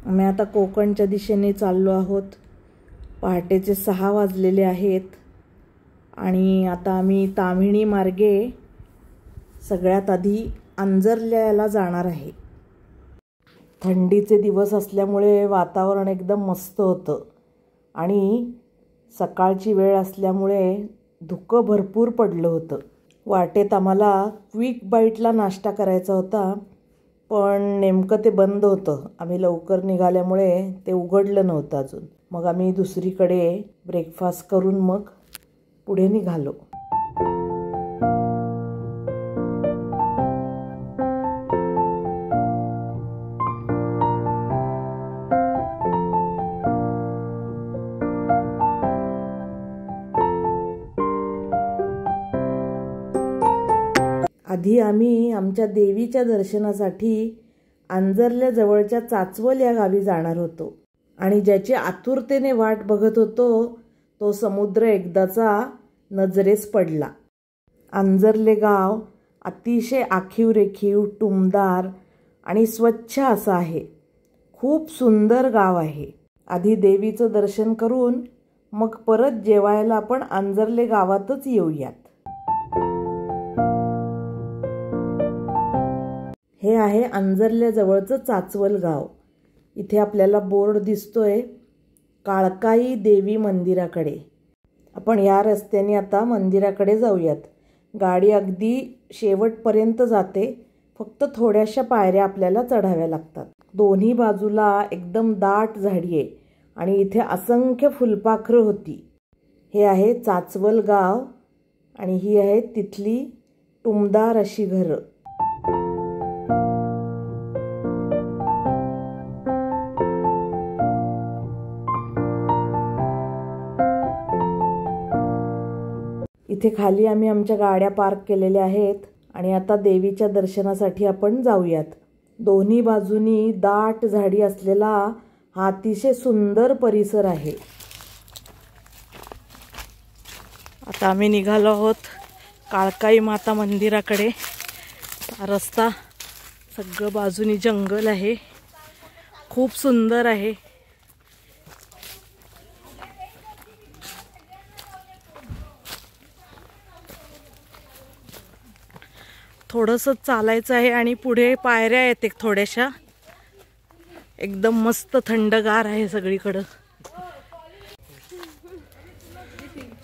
आम्ही आता कोकणच्या दिशेने चाललो आहोत। पहाटेचे 6 वाजलेले आहेत आणि आता आम्ही ताम्हिणी मार्गे सगळ्यात आधी अंजर्ल्याला जाणार आहे। थंडीचे दिवस असल्यामुळे वातावरण एकदम मस्त होतं आणि सकाळची वेळ असल्यामुळे धुकं भरपूर पडलं होतं। वाटेत आम्हाला क्विक बाईटला नाश्ता करायचा होता, पण नेमकं ते बंद होतं। आम्ही लवकर निघाल्यामुळे ते उघडलं नव्हतं अजून। मग आम्ही दुसरीकडे ब्रेकफास्ट करून मग पुढे निघालो। आधी आम्ही आमच्या देवीच्या दर्शनासाठी अंजर्ल्याजवळच्या चाचवल या गावी जाणार होतो आणि ज्याची आतुरतेने वाट बघत होतो तो समुद्र एकदाचा नजरेस पडला। अंजर्ले गाव अतिशय आखीव रेखीव, टुमदार आणि स्वच्छ असं आहे। खूप सुंदर गाव आहे। आधी देवीचं दर्शन करून मग परत जेवायला आपण अंजर्ले गावातच येऊयात। हे आहे अंजर्ल्याजवळचं चाचवल गाव। इथे आपल्याला बोर्ड दिसतोय काळकाई देवी मंदिराकडे। आपण या रस्त्याने आता मंदिराकडे जाऊयात। गाडी अगदी शेवटपर्यंत जाते, फक्त थोड्याशा पायऱ्या आपल्याला चढाव्या लागतात। दोन्ही बाजूला एकदम दाट झाडी आहे आणि इथे असंख्य फुलपाखरं होती। हे आहे चाचवल गाव आणि ही आहे तिथली टुमदार अशी घरं। इथे खाली आम्ही आमच्या गाड्या पार्क केलेल्या आहेत आणि आता देवीच्या दर्शनासाठी आपण जाऊयात। दोन्ही बाजूनी दाट झाडी असलेला हा अतिशय सुंदर परिसर आहे। आता आम्ही निघालो आहोत काळकाई माता मंदिराकडे। हा रस्ता सगळं बाजूनी जंगल आहे, खूप सुंदर आहे। थोडंसं चालायचं आहे आणि पुढे पायऱ्या आहेत एक थोड्याशा। एकदम मस्त थंडगार आहे सगळीकडं।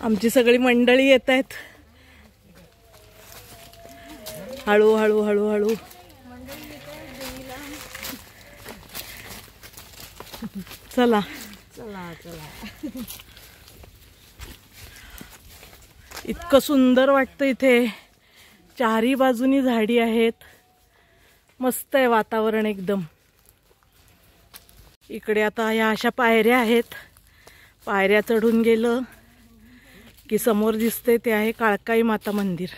आमची सगळी मंडळी येत आहेत। हळू हळू हळू हळू चला चला चला। इतकं सुंदर वाटतं इथे। चारी बाजूनी झाडी आहेत, मस्त आहे वातावरण एकदम। इकडे आता या अशा पायऱ्या आहेत। पायऱ्या चढून गेलं की समोर दिसते ते आहे काळकाई माता मंदिर।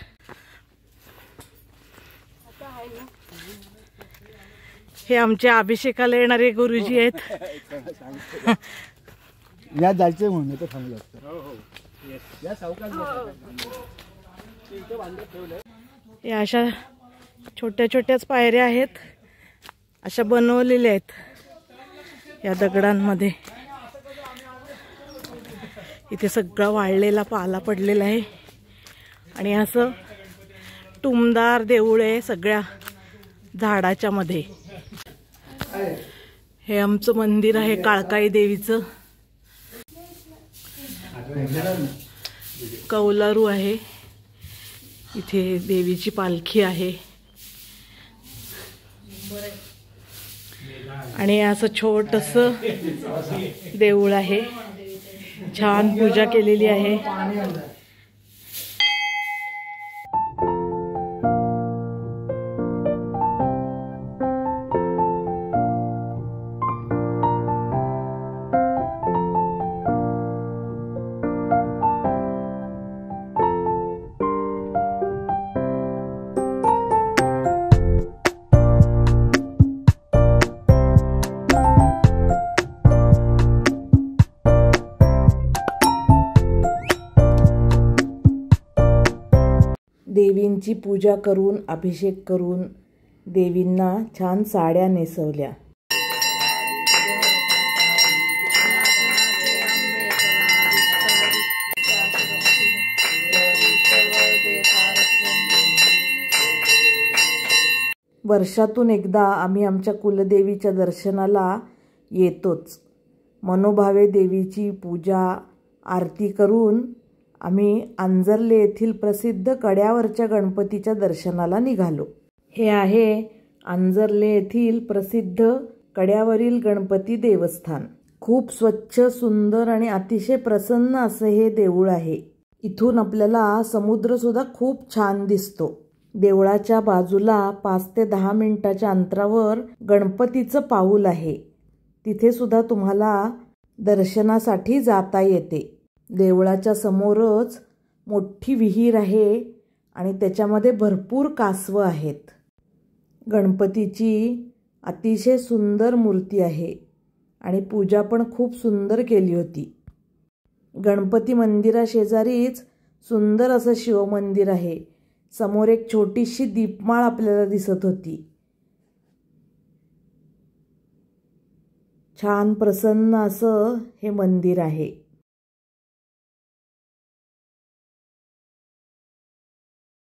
हे आमचे अभिषेकाला येणारे गुरुजी आहेत। या जायचं म्हणून तर थांबलो असतो। या अशा छोट्या छोट्याच पायऱ्या आहेत, अशा बनवलेल्या आहेत या दगडांमध्ये। इथे सगळा वाळलेला पाला पडलेला आहे आणि असं टुमदार देऊळ आहे सगळ्या झाडाच्या मध्ये। हे आमचं मंदिर आहे काळकाई देवीचं। कौलारू आहे, इथे देवीची पालखी आहे आणि असं छोटंसं देऊळ आहे। छान पूजा केलेली आहे। देवींची पूजा करून अभिषेक करून देवींना छान साड्या नेसवल्या। वर्षातून एकदा आम्ही आमच्या कुलदेवीच्या दर्शनाला येतोच. मनोभावे देवीची पूजा आरती करून आम्ही आंजर्ले येथील प्रसिद्ध कड्यावरच्या गणपतीच्या दर्शनाला निघालो. हे आहे आंजर्ले येथील प्रसिद्ध कड्यावरील गणपती देवस्थान. खूप स्वच्छ, सुंदर आणि अतिशय प्रसन्न असे हे देऊळ आहे. इथून आपल्याला समुद्रसुद्धा खूप छान दिसतो. देवळाच्या बाजूला 5 ते 10 मिनिटाच्या अंतरावर गणपतीचं पाऊल आहे. तिथे सुद्धा तुम्हाला दर्शनासाठी जाता येते. देवळाच्या समोरच मोठी विहीर आहे आणि त्याच्यामध्ये भरपूर कासवं आहेत. गणपतीची अतिशय सुंदर मूर्ती आहे आणि पूजा पण खूप सुंदर केली होती. गणपती मंदिराशेजारीच सुंदर असं शिवमंदिर आहे. समोर एक छोटीशी दीपमाळ आपल्याला दिसत होती. छान प्रसन्न असं हे मंदिर आहे.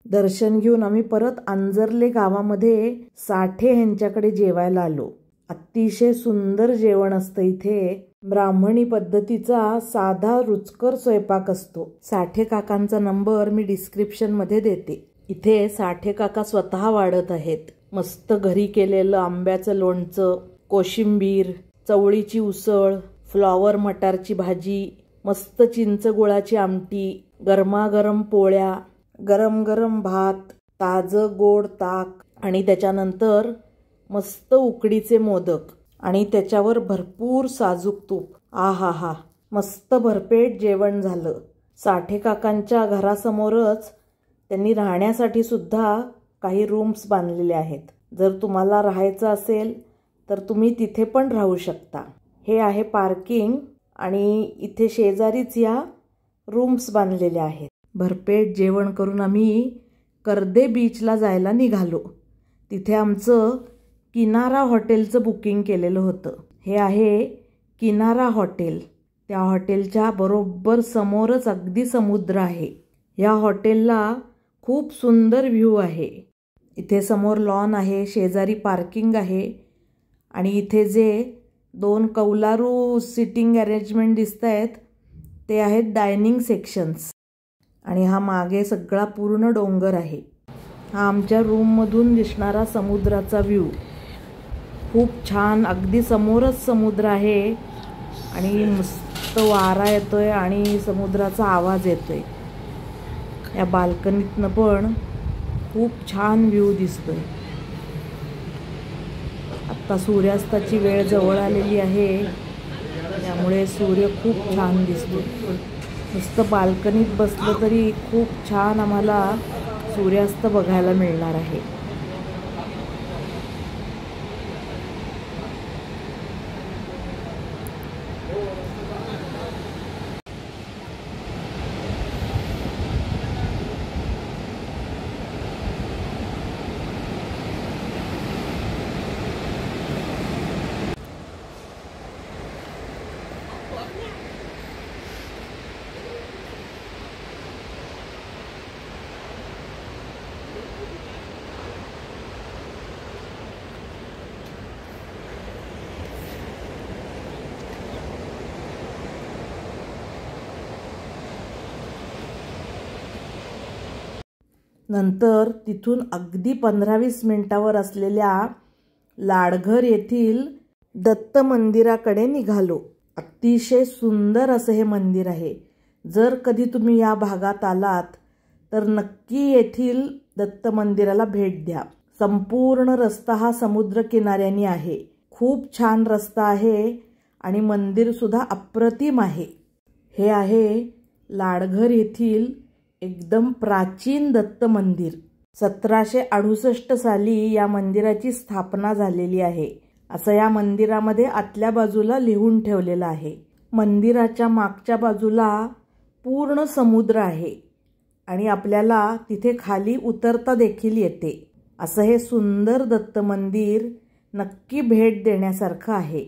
दर्शन घेऊन आम्ही परत आंजर्ले गावामध्ये साठे यांच्याकडे जेवायला आलो. अतिशय सुंदर जेवण असतं इथे. ब्राह्मणी पद्धतीचा साधा रुचकर स्वयंपाक असतो. साठे काकांचा नंबर मी डिस्क्रिप्शनमध्ये देते. इथे साठे काका स्वतः वाढत आहेत. मस्त घरी केलेलं आंब्याचं लोणचं, कोशिंबीर, चवळीची उसळ, फ्लॉवर मटारची भाजी, मस्त चिंच गुळाची आमटी, गरमागरम पोळ्या, गरम गरम भात, ताजं गोड ताक आणि त्याच्यानंतर मस्त उकडीचे मोदक आणि त्याच्यावर भरपूर साजूक तूप. आहा, मस्त भरपेट जेवण झालं. साठे काकांच्या घरासमोरच त्यांनी राहण्यासाठी सुद्धा काही रूम्स बांधलेले आहेत. जर तुम्हाला राहायचं असेल तर तुम्ही तिथे पण राहू शकता. हे आहे पार्किंग आणि इथे शेजारीच या रूम्स बांधलेल्या आहेत. भरपेट जेवण करून आम्ही कर्दे बीचला जायला निघालो. तिथे आमचं किनारा हॉटेलचं बुकिंग केलेलं होतं. हे आहे किनारा हॉटेल. त्या हॉटेलच्या बरोबर समोरच अगदी समुद्र आहे. या हॉटेलला खूप सुंदर व्ह्यू आहे. इथे समोर लॉन आहे, शेजारी पार्किंग आहे आणि इथे जे 2 कौलारू सिटिंग अरेंजमेंट दिसत आहेत ते आहेत डायनिंग सेक्शन्स. आणि हा मागे सगळा पूर्ण डोंगर आहे. हा आमच्या रूममधून दिसणारा समुद्राचा व्ह्यू. खूप छान, अगदी समोरच समुद्र आहे आणि मस्त वारा येतोय आणि समुद्राचा आवाज येतोय. या बाल्कनीतनं पण खूप छान व्ह्यू दिसतोय. आत्ता सूर्यास्ताची वेळ जवळ आलेली आहे त्यामुळे सूर्य खूप छान दिसतो. नुसतं बाल्कनीत बसलं तरी खूप छान आम्हाला सूर्यास्त बघायला मिळणार आहे. नंतर तिथून अगदी 15-20 मिनिटावर असलेल्या लाडघर येथील दत्त मंदिराकडे निघालो. अतिशय सुंदर असं हे मंदिर आहे. जर कधी तुम्ही या भागात आलात तर नक्की येथील दत्त मंदिराला भेट द्या. संपूर्ण रस्ता हा समुद्र किनाऱ्याने आहे. खूप छान रस्ता आहे आणि मंदिर सुद्धा अप्रतिम आहे. हे आहे लाडघर येथील एकदम प्राचीन दत्त मंदिर. 1768 साली या मंदिराची स्थापना झालेली आहे असं या मंदिरामध्ये आतल्या बाजूला लिहून ठेवलेलं आहे. मंदिराच्या मागच्या बाजूला पूर्ण समुद्र आहे आणि आपल्याला तिथे खाली उतरता देखील येते. असं हे सुंदर दत्त मंदिर नक्की भेट देण्यासारखं आहे.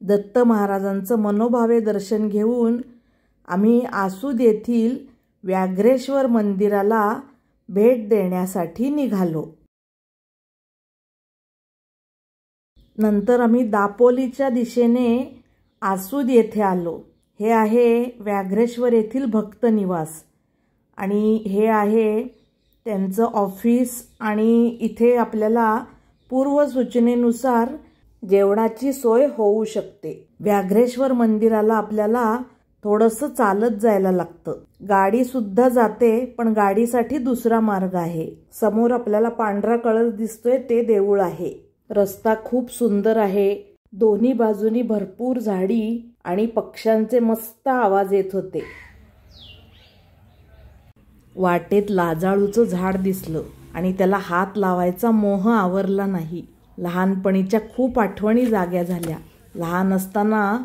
दत्त महाराजांचं मनोभावे दर्शन घेऊन आम्ही आसूद येथील व्याघ्रेश्वर मंदिराला भेट देण्यासाठी निघालो. नंतर आम्ही दापोलीच्या दिशेने आसूद येथे आलो. हे आहे व्याघ्रेश्वर येथील भक्त निवास आणि हे आहे त्यांचं ऑफिस. आणि इथे आपल्याला पूर्वसूचनेनुसार जेवणाची सोय होऊ शकते. व्याघ्रेश्वर मंदिराला आपल्याला थोडंसं चालत जायला लागतं. गाडी सुद्धा जाते, पण गाडीसाठी दुसरा मार्ग आहे. समोर आपल्याला पांढरा कळस दिसतोय ते देऊळ आहे. रस्ता खूप सुंदर आहे. दोन्ही बाजूनी भरपूर झाडी आणि पक्ष्यांचे मस्त आवाज येत होते. वाटेत लाजाळूचं झाड दिसलं आणि त्याला हात लावायचा मोह आवरला नाही. लहानपणीच्या खूप आठवणी जाग्या झाल्या. लहान असताना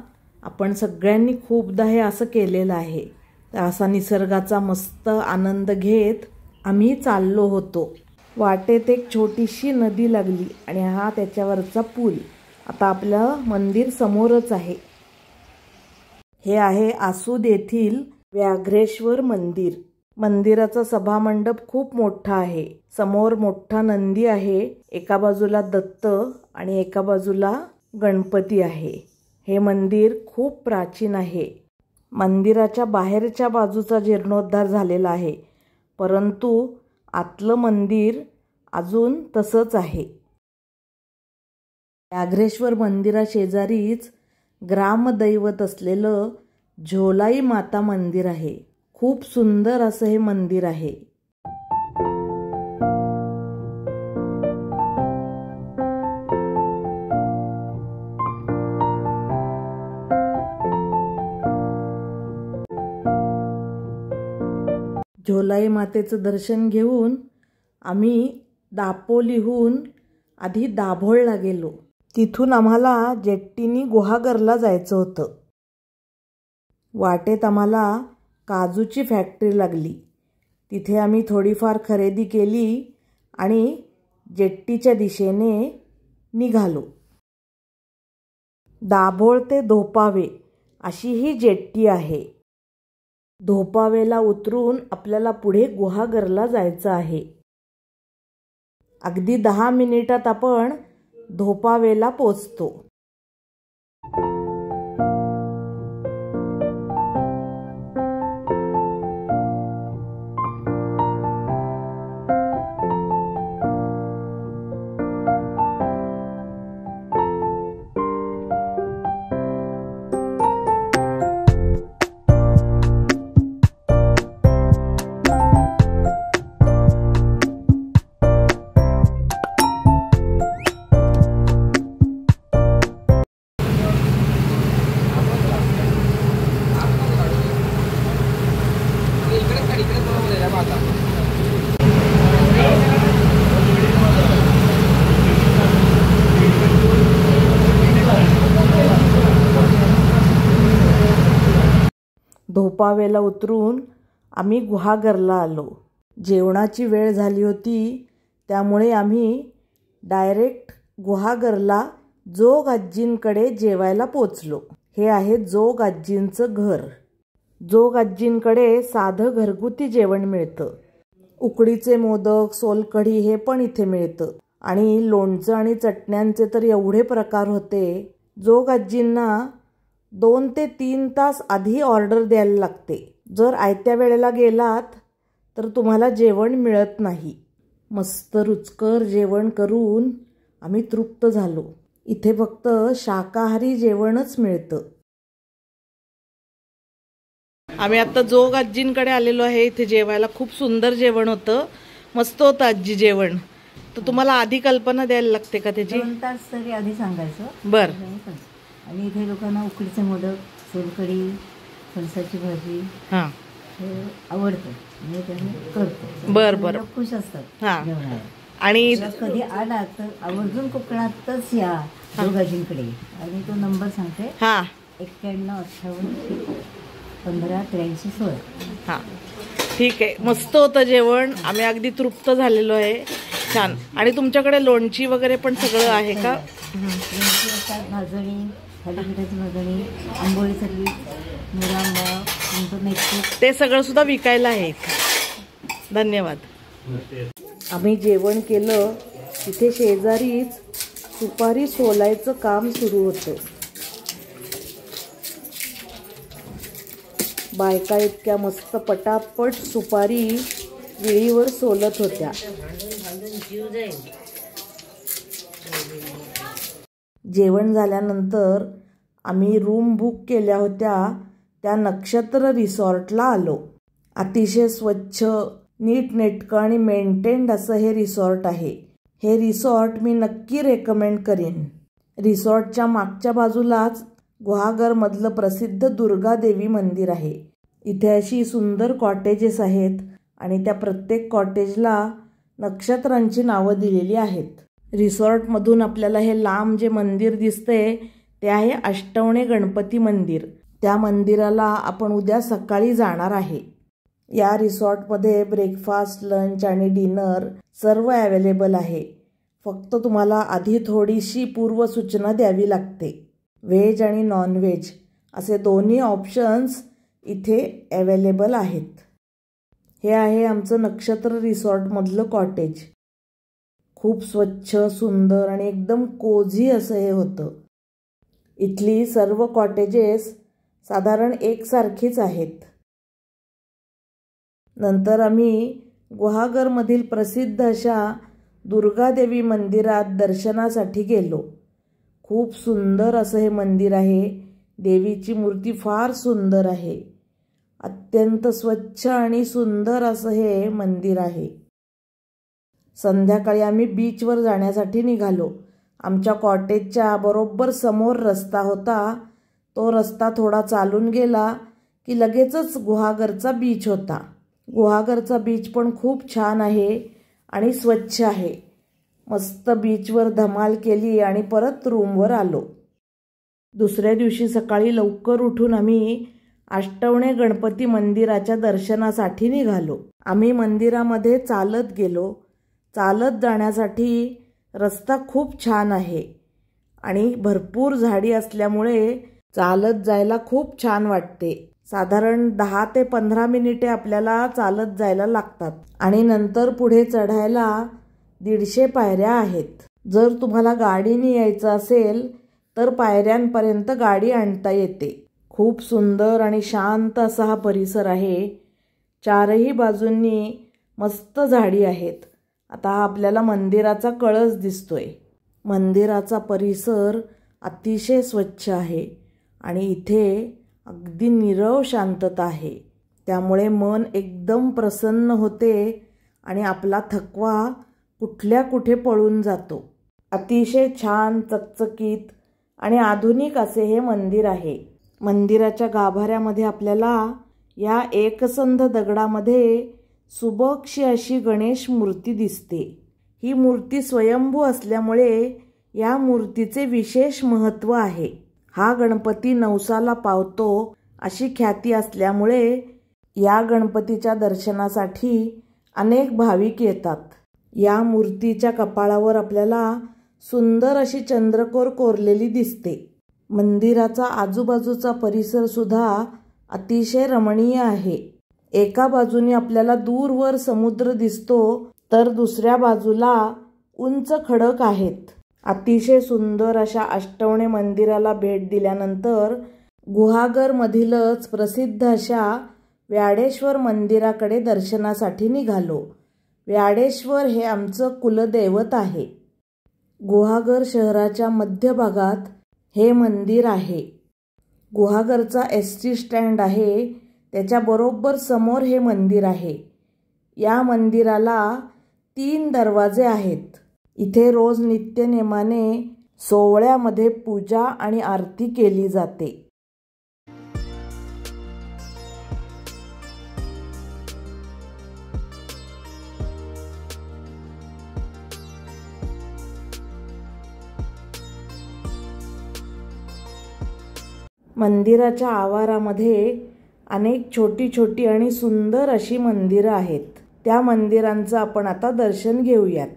आपण सगळ्यांनी खूपदा हे असं केलेलं आहे. तर असा निसर्गाचा मस्त आनंद घेत आम्ही चाललो होतो. वाटेत एक छोटीशी नदी लागली आणि हा त्याच्यावरचा पूल. आता आपलं मंदिर समोरच आहे. हे आहे आसूद येथील व्याघ्रेश्वर मंदिर. मंदिराचा सभामंडप खूप मोठा आहे. समोर मोठा नंदी आहे. एका बाजूला दत्त आणि एका बाजूला गणपती आहे. हे मंदिर खूप प्राचीन आहे. मंदिराच्या बाहेरच्या बाजूचा जीर्णोद्धार झालेला आहे, परंतु आतलं मंदिर अजून तसंच आहे. व्याघ्रेश्वर मंदिराशेजारीच ग्रामदैवत असलेलं झोलाई माता मंदिर आहे. खूप सुंदर असं हे मंदिर आहे. झोलाई मातेचं दर्शन घेऊन आम्ही दापोलीहून आधी दाभोळला गेलो. तिथून आम्हाला जेट्टीनी गुहागरला जायचं होतं. वाटेत आम्हाला काजूची फॅक्टरी लागली. तिथे आम्ही थोडीफार खरेदी केली आणि जेट्टीच्या दिशेने निघालो. दाभोळ ते धोपावे अशी ही जेट्टी आहे. धोपावेला उतरून आपल्याला पुढे गुहागरला जायचं आहे. अगदी 10 मिनिटात आपण धोपावेला पोचतो. धोपावेला उतरून आम्ही गुहागरला आलो. जेवणाची वेळ झाली होती, त्यामुळे आम्ही डायरेक्ट गुहागरला जोग आजींकडे जेवायला पोचलो. हे आहे जोग आजींचं घर. जोग आजींकडे साधं घरगुती जेवण मिळतं. उकडीचे मोदक, सोलकढी हे पण इथे मिळतं आणि लोणचं आणि चटण्यांचे तर एवढे प्रकार होते. जोग आजींना 2 ते 3 तास आधी ऑर्डर द्यायला लागते. जर आयत्या वेळेला गेलात तर तुम्हाला जेवण मिळत नाही. मस्त रुचकर जेवण करून आम्ही तृप्त झालो. इथे फक्त शाकाहारी जेवणच मिळतं. आम्ही आता जोग आजींकडे आलेलो आहे. इथे जेवायला खूप सुंदर जेवण होतं. मस्त होतं आजी जेवण. तर तुम्हाला आधी कल्पना द्यायला लागते का त्याची? 2 तास तरी आधी सांगायचं. बर. आणि इथे लोकांना उकडीचे मोदक, सोलकढी, फणसाची भाजी हे आवडतं म्हणजे त्यांनी करतो. बर बर. खुश असतात. आणि कधी आला तर आवर्जून कोकणातच या जोगाजींकडे. आणि तो नंबर सांगते 9158 15 83 16. ठीक आहे. मस्त होतं जेवण. आम्ही अगदी तृप्त झालेलो आहे. छान. आणि तुमच्याकडे लोणची वगैरे पण सगळं आहे का? लोणची असतात, भाजणी, थालीपीठाची भगणी, आंबोळीसाठी मुरांबा, नंतर मेथी. ते सगळं सुद्धा विकायला आहे इथे. धन्यवाद. आम्ही जेवण केलं. तिथे शेजारीच सुपारी सोलायचं काम सुरू होतं. बायका इतक्या मस्त पटापट सुपारी विळीवर सोलत होत्या. जेवण झाल्यानंतर आम्ही रूम बुक केल्या होत्या त्या नक्षत्र रिसॉर्टला आलो. अतिशय स्वच्छ, नीटनेटकं आणि मेंटेन्ड असं हे रिसॉर्ट आहे. हे रिसॉर्ट मी नक्की रेकमेंड करीन. रिसॉर्टच्या मागच्या बाजूलाच गुहागरमधलं प्रसिद्ध दुर्गादेवी मंदिर आहे. इथे अशी सुंदर कॉटेजेस आहेत आणि त्या प्रत्येक कॉटेजला नक्षत्रांची नावं दिलेली आहेत. रिसॉर्टमधून आपल्याला हे लांब जे मंदिर दिसतंय ते आहे अष्टवणे गणपती मंदिर. त्या मंदिराला आपण उद्या सकाळी जाणार आहे. या रिसॉर्टमध्ये ब्रेकफास्ट, लंच आणि डिनर सर्व अवेलेबल आहे. फक्त तुम्हाला आधी थोडीशी पूर्वसूचना द्यावी लागते. व्हेज आणि नॉनव्हेज असे दोन्ही ऑप्शन्स इथे अवेलेबल आहेत. हे आहे आमचं नक्षत्र रिसॉर्टमधलं कॉटेज. खूप स्वच्छ, सुंदर आणि एकदम कोझी असं हे होतं. इथली सर्व कॉटेजेस साधारण एकसारखीच आहेत. नंतर आम्ही गुहागरमधील प्रसिद्ध अशा दुर्गादेवी मंदिरात दर्शनासाठी गेलो. खूप सुंदर असं हे मंदिर आहे. देवीची मूर्ती फार सुंदर आहे. अत्यंत स्वच्छ आणि सुंदर असं हे मंदिर आहे. संध्याकाळी आम्ही बीचवर जाण्यासाठी निघालो. आमच्या कॉटेजच्या बरोबर समोर रस्ता होता. तो रस्ता थोडा चालून गेला की लगेचच गुहागरचा बीच होता. गुहागरचा बीच पण खूप छान आहे आणि स्वच्छ आहे. मस्त बीचवर धमाल केली आणि परत रूमवर आलो. दुसऱ्या दिवशी सकाळी लवकर उठून आम्ही अष्टवणे गणपती मंदिराच्या दर्शनासाठी निघालो. आम्ही मंदिरामध्ये चालत गेलो. चालत जाण्यासाठी रस्ता खूप छान आहे आणि भरपूर झाडी असल्यामुळे चालत जायला खूप छान वाटते. साधारण 10 ते 15 मिनिटे आपल्याला चालत जायला लागतात आणि नंतर पुढे चढायला 150 पायऱ्या आहेत. जर तुम्हाला गाडीने यायचं असेल तर पायऱ्यांपर्यंत गाडी आणता येते. खूप सुंदर आणि शांत असा हा परिसर आहे. चारही बाजूंनी मस्त झाडी आहेत. आता हा आपल्याला मंदिराचा कळस दिसतोय. मंदिराचा परिसर अतिशय स्वच्छ आहे आणि इथे अगदी नीरव शांतता आहे. त्यामुळे मन एकदम प्रसन्न होते आणि आपला थकवा कुठल्या कुठे पळून जातो. अतिशय छान, चकचकीत आणि आधुनिक असे हे मंदिर आहे. मंदिराच्या गाभाऱ्यामध्ये आपल्याला या एकसंध दगडामध्ये सुबकशी अशी गणेश मूर्ती दिसते. ही मूर्ती स्वयंभू असल्यामुळे या मूर्तीचे विशेष महत्त्व आहे. हा गणपती नवसाला पावतो अशी ख्याती असल्यामुळे या गणपतीच्या दर्शनासाठी अनेक भाविक येतात. या मूर्तीच्या कपाळावर आपल्याला सुंदर अशी चंद्रकोर कोरलेली दिसते. मंदिराचा आजूबाजूचा परिसर सुद्धा अतिशय रमणीय आहे. एका बाजूने आपल्याला दूरवर समुद्र दिसतो तर दुसऱ्या बाजूला उंच खडक आहेत. अतिशय सुंदर अशा अष्टवणे मंदिराला भेट दिल्यानंतर गुहागरमधीलच प्रसिद्ध अशा व्याडेश्वर मंदिराकडे दर्शनासाठी निघालो. व्याडेश्वर हे आमचं कुलदैवत आहे. गुहागर शहराच्या मध्यभागात हे मंदिर आहे. गुहागरचा एसटी स्टँड आहे त्याच्या बरोबर समोर हे मंदिर आहे. या मंदिराला 3 दरवाजे आहेत. इथे रोज नित्यनेमाने सोवळ्यामध्ये पूजा आणि आरती केली जाते. मंदिराच्या आवारामध्ये अनेक छोटी छोटी आणि सुंदर अशी मंदिरं आहेत. त्या मंदिरांचं आपण आता दर्शन घेऊयात.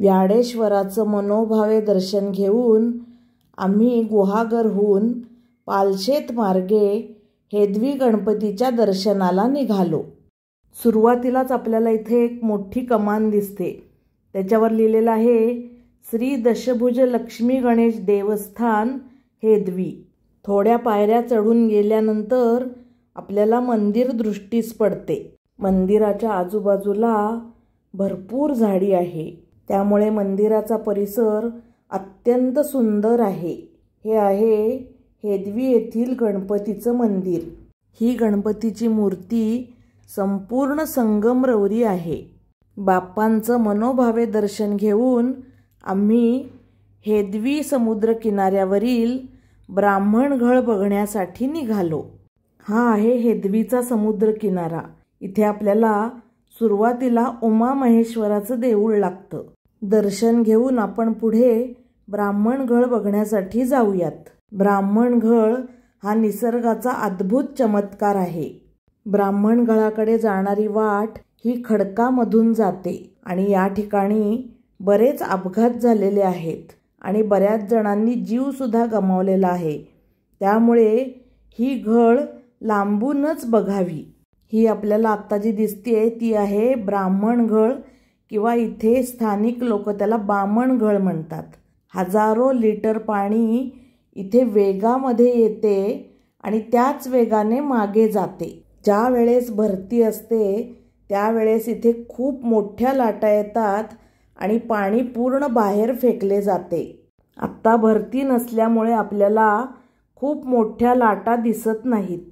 व्याडेश्वराचं मनोभावे दर्शन घेऊन आम्ही गुहागरहून पालशेत मार्गे हेदवी गणपतीच्या दर्शनाला निघालो. सुरुवातीलाच आपल्याला इथे एक मोठी कमान दिसते. त्याच्यावर लिहिलेलं आहे श्री दशभुज लक्ष्मी गणेश देवस्थान हेदवी. थोड्या पायऱ्या चढून गेल्यानंतर आपल्याला मंदिर दृष्टीस पडते. मंदिराच्या आजूबाजूला भरपूर झाडी आहे, त्यामुळे मंदिराचा परिसर अत्यंत सुंदर आहे. हे आहे हेदवी येथील गणपतीचं मंदिर. ही गणपतीची मूर्ती संपूर्ण संगमरवरी आहे. बाप्पांचं मनोभावे दर्शन घेऊन आम्ही हेदवी समुद्र किनाऱ्यावरील ब्राह्मणघळ बघण्यासाठी निघालो. हा आहे हेदवीचा समुद्र किनारा. इथे आपल्याला सुरुवातीला उमामहेश्वराचं देऊळ लागतं. दर्शन घेऊन आपण पुढे ब्राह्मणघळ बघण्यासाठी जाऊयात. ब्राह्मणघळ हा निसर्गाचा अद्भुत चमत्कार आहे. ब्राह्मणघळाकडे जाणारी वाट ही खडकामधून जाते आणि या ठिकाणी बरेच अपघात झालेले आहेत आणि बऱ्याच जणांनी जीवसुद्धा गमावलेला आहे. त्यामुळे ही घळ लांबूनच बघावी. ही आपल्याला आत्ता जी दिसते ती आहे ब्राह्मणघळ किंवा इथे स्थानिक लोक त्याला बामणघळ म्हणतात. हजारो लिटर पाणी इथे वेगामध्ये येते आणि त्याच वेगाने मागे जाते. ज्या वेळेस भरती असते त्यावेळेस इथे खूप मोठ्या लाटा येतात आणि पाणी पूर्ण बाहेर फेकले जाते. आत्ता भरती नसल्यामुळे आपल्याला खूप मोठ्या लाटा दिसत नाहीत.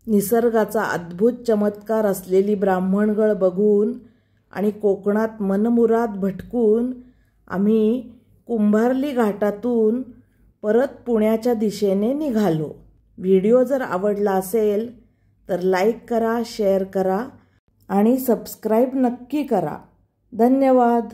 निसर्गाचा अद्भुत चमत्कार असलेली ब्राह्मणघळ बघून आणि कोकणात मनमुराद भटकून आम्ही कुंभार्ली घाटातून परत पुण्याच्या दिशेने निघालो. व्हिडिओ जर आवडला असेल तर लाईक करा, शेअर करा आणि सबस्क्राईब नक्की करा. धन्यवाद.